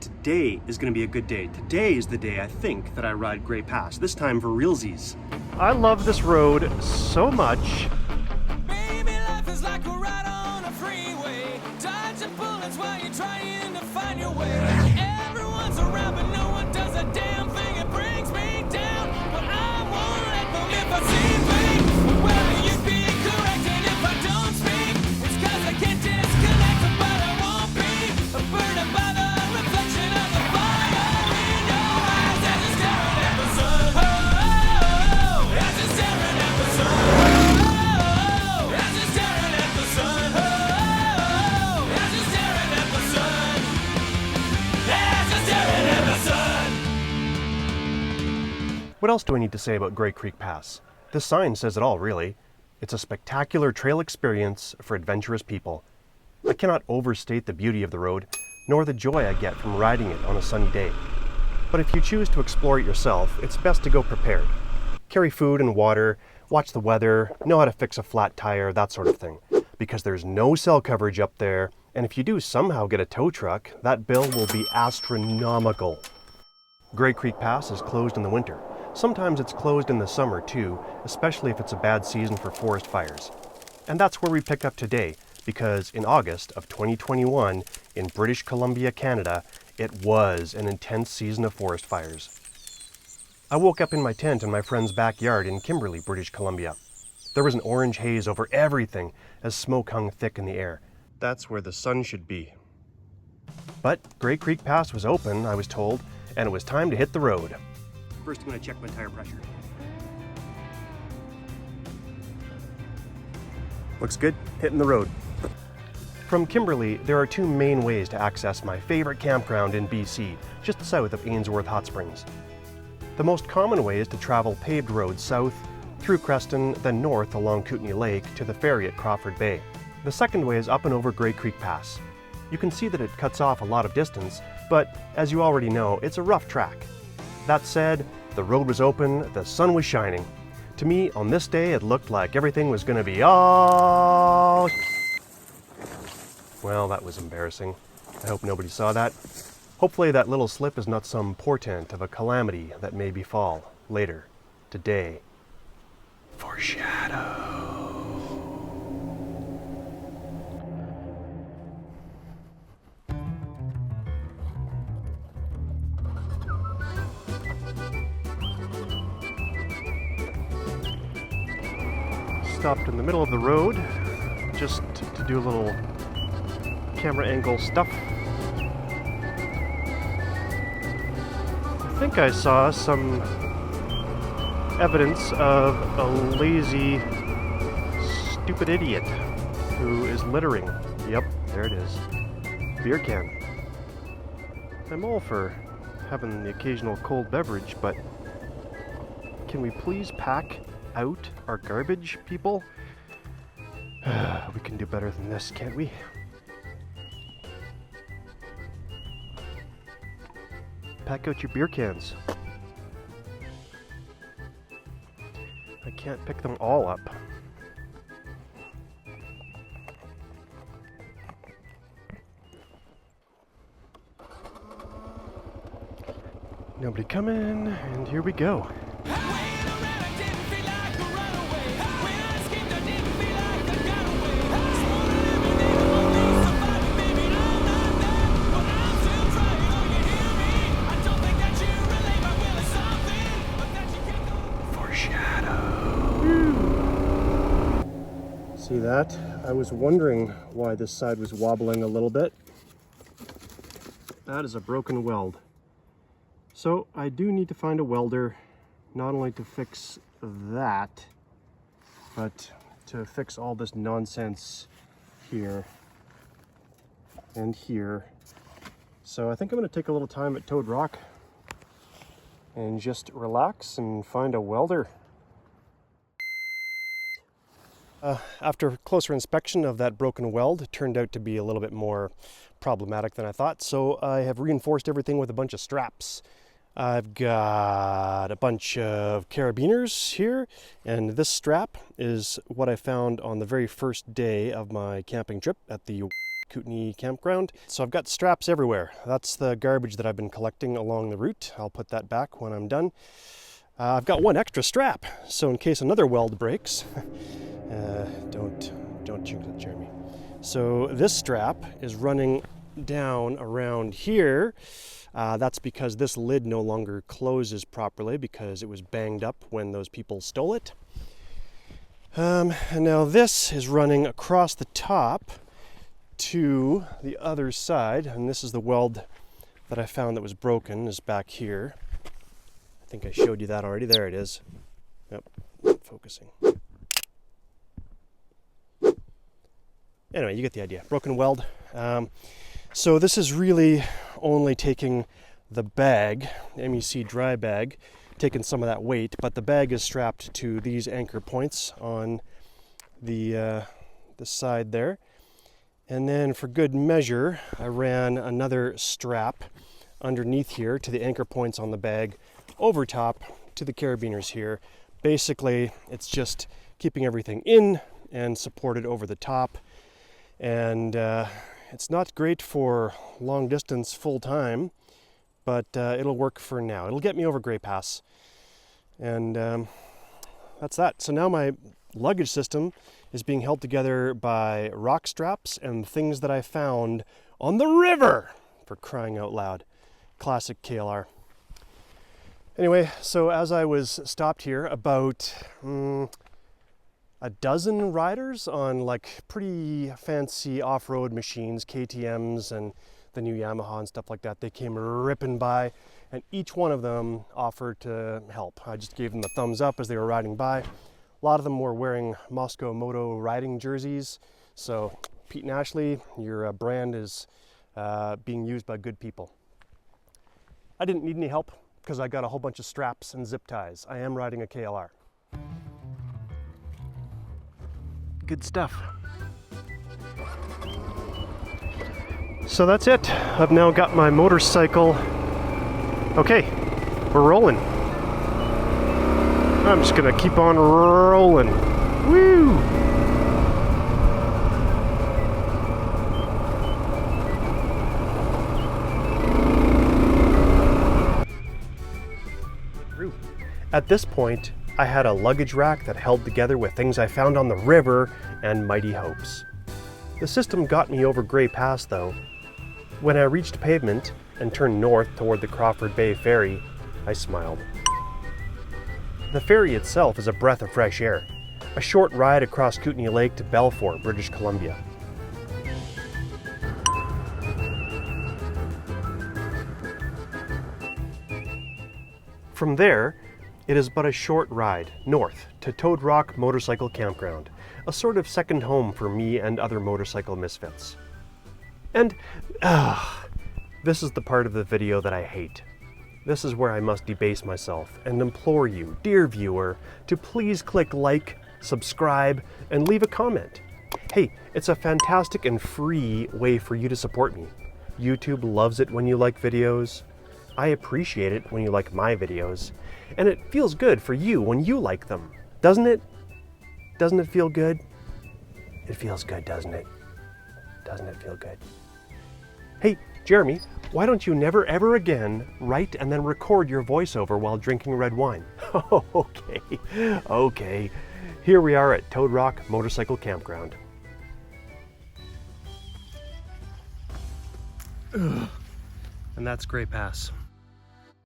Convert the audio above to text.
today is going to be a good day. Today is the day I think that I ride Grey Pass, this time for realsies. I love this road so much. Baby, life is like a ride on a freeway. Dodging bullets while you're trying to find your way. Everyone's around, but no one does a damn thing. It brings me down, but I won't let them. If I see me, well, you'd be correct. And if I don't speak, it's 'cause I can't disconnect. But I won't be burdened by the reflection of the fire in your eyes as you're staring at the sun. Oh, oh, oh, as you're staring at the sun. Oh, as you're staring at the sun. Oh, oh, as you're staring at the sun. As you're staring at the sun. What else do I need to say about Grey Creek Pass? This sign says it all, really. It's a spectacular trail experience for adventurous people. I cannot overstate the beauty of the road, nor the joy I get from riding it on a sunny day. But if you choose to explore it yourself, it's best to go prepared. Carry food and water, watch the weather, know how to fix a flat tire, that sort of thing. Because there's no cell coverage up there, and if you do somehow get a tow truck, that bill will be astronomical. Grey Creek Pass is closed in the winter. Sometimes it's closed in the summer too, especially if it's a bad season for forest fires. And that's where we pick up today, because in August of 2021, in British Columbia, Canada, it was an intense season of forest fires. I woke up in my tent in my friend's backyard in Kimberly, British Columbia. There was an orange haze over everything as smoke hung thick in the air. That's where the sun should be. But Grey Creek Pass was open, I was told, and it was time to hit the road. First, I'm going to check my tire pressure. Looks good, hitting the road. From Kimberly, there are two main ways to access my favorite campground in BC, just south of Ainsworth Hot Springs. The most common way is to travel paved roads south, through Creston, then north along Kootenay Lake to the ferry at Crawford Bay. The second way is up and over Grey Creek Pass. You can see that it cuts off a lot of distance, but as you already know, it's a rough track. That said, the road was open, the sun was shining. To me, on this day, it looked like everything was going to be all... Well, that was embarrassing. I hope nobody saw that. Hopefully that little slip is not some portent of a calamity that may befall later today. Foreshadow. Stopped in the middle of the road just to do a little camera angle stuff. I think I saw some evidence of a lazy, stupid idiot who is littering. Yep, there it is. Beer can. I'm all for having the occasional cold beverage, but can we please pack out our garbage, people? We can do better than this, can't we? Pack out your beer cans. I can't pick them all up. Nobody coming, and here we go. See that? I was wondering why this side was wobbling a little bit. That is a broken weld. So I do need to find a welder, not only to fix that, but to fix all this nonsense here and here. So I think I'm going to take a little time at Toad Rock and just relax and find a welder. After closer inspection of that broken weld, it turned out to be a little bit more problematic than I thought, so I have reinforced everything with a bunch of straps. I've got a bunch of carabiners here, and this strap is what I found on the very first day of my camping trip at the Kootenai Campground. So I've got straps everywhere. That's the garbage that I've been collecting along the route. I'll put that back when I'm done. I've got one extra strap, so in case another weld breaks, don't jinx it, Jeremy. So this strap is running down around here. That's because this lid no longer closes properly because it was banged up when those people stole it. And now this is running across the top to the other side, and this is the weld that I found that was broken, is back here. I think I showed you that already. There it is. Yep, not focusing. Anyway, you get the idea. Broken weld. So this is really only taking the bag, MEC dry bag, taking some of that weight, but the bag is strapped to these anchor points on the side there. And then for good measure, I ran another strap underneath here to the anchor points on the bag, over top to the carabiners here. Basically, it's just keeping everything in and supported over the top. And it's not great for long distance full time, but it'll work for now. It'll get me over Grey Pass. And that's that. So now my luggage system is being held together by rock straps and things that I found on the river, for crying out loud. Classic KLR. Anyway, so as I was stopped here, about a dozen riders on like pretty fancy off-road machines, KTMs and the new Yamaha and stuff like that, they came ripping by, and each one of them offered to help. I just gave them the thumbs up as they were riding by. A lot of them were wearing Moscow Moto riding jerseys. So Pete and Ashley, your brand is being used by good people. I didn't need any help because I got a whole bunch of straps and zip ties. I am riding a KLR. Good stuff. So that's it. I've now got my motorcycle. Okay, we're rolling. I'm just gonna keep on rolling. Woo! At this point, I had a luggage rack that held together with things I found on the river and mighty hopes. The system got me over Grey Pass though. When I reached pavement and turned north toward the Crawford Bay Ferry, I smiled. The ferry itself is a breath of fresh air, a short ride across Kootenai Lake to Balfour, British Columbia. From there, it is but a short ride north to Toad Rock Motorcycle Campground, a sort of second home for me and other motorcycle misfits. And this is the part of the video that I hate. This is where I must debase myself and implore you, dear viewer, to please click like, subscribe, and leave a comment. Hey, it's a fantastic and free way for you to support me. YouTube loves it when you like videos. I appreciate it when you like my videos. And it feels good for you when you like them, doesn't it? Doesn't it feel good? It feels good, doesn't it? Doesn't it feel good? Hey, Jeremy, why don't you never ever again write and then record your voiceover while drinking red wine? Okay. Here we are at Toad Rock Motorcycle Campground. And that's Grey Pass.